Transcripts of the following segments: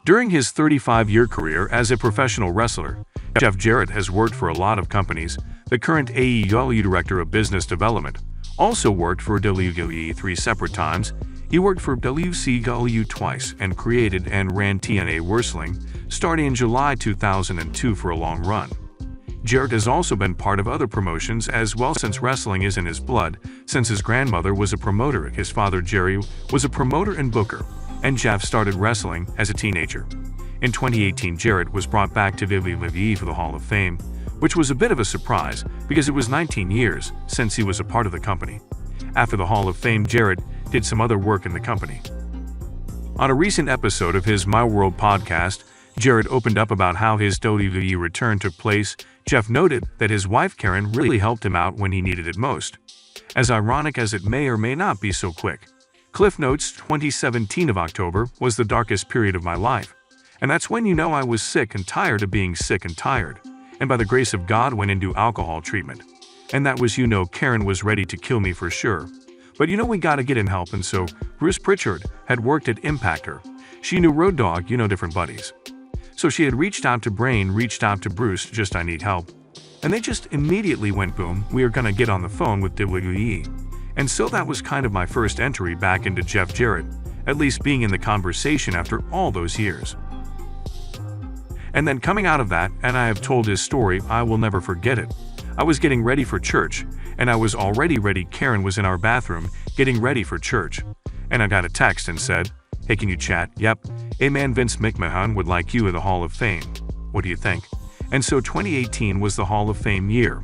During his 35-year career as a professional wrestler, Jeff Jarrett has worked for a lot of companies. The current AEW Director of Business Development also worked for WWE 3 separate times. He worked for WCW twice and created and ran TNA Werstling, starting in July 2002 for a long run. Jarrett has also been part of other promotions as well since wrestling is in his blood, since his grandmother was a promoter, his father Jerry was a promoter and booker, and Jeff started wrestling as a teenager. In 2018, Jarrett was brought back to WWE for the Hall of Fame, which was a bit of a surprise because it was 19 years since he was a part of the company. After the Hall of Fame, Jarrett did some other work in the company. On a recent episode of his My World podcast, Jarrett opened up about how his WWE return took place. Jeff noted that his wife Karen really helped him out when he needed it most. As ironic as it may or may not be so quick. Cliff notes, 2017 of October was the darkest period of my life. And that's when you know I was sick and tired of being sick and tired. And by the grace of God went into alcohol treatment. And that was Karen was ready to kill me for sure. But we gotta get in help, and so Bruce Pritchard had worked at Impactor. She knew Road Dogg, different buddies. So she had reached out to Bruce, just I need help. And they just immediately went boom, we are gonna get on the phone with WWE. And so that was kind of my first entry back into Jeff Jarrett, at least being in the conversation after all those years. And then coming out of that, and I have told his story, I will never forget it. I was getting ready for church, and I was already ready. Karen was in our bathroom, getting ready for church. And I got a text and said, "Hey, can you chat?" "Yep. Hey man, Vince McMahon would like you at the Hall of Fame. What do you think?" And so 2018 was the Hall of Fame year.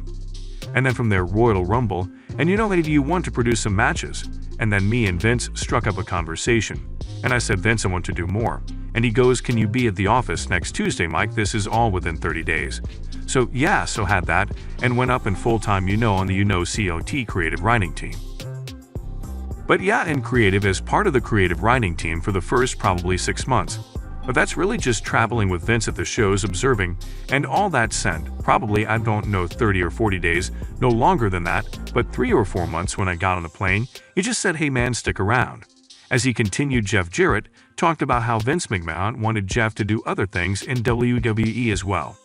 And then from there, Royal Rumble, and hey, do you want to produce some matches? And then me and Vince struck up a conversation. And I said, "Vince, I want to do more." And he goes, "Can you be at the office next Tuesday, Mike? This is all within 30 days. So had that, and went up in full-time on the COT creative writing team. But in creative as part of the creative writing team for the first probably 6 months. But that's really just traveling with Vince at the shows, observing, and all that sent, probably, I don't know, 30 or 40 days, no longer than that, but 3 or 4 months when I got on the plane, he just said, "Hey man, stick around." As he continued, Jeff Jarrett talked about how Vince McMahon wanted Jeff to do other things in WWE as well.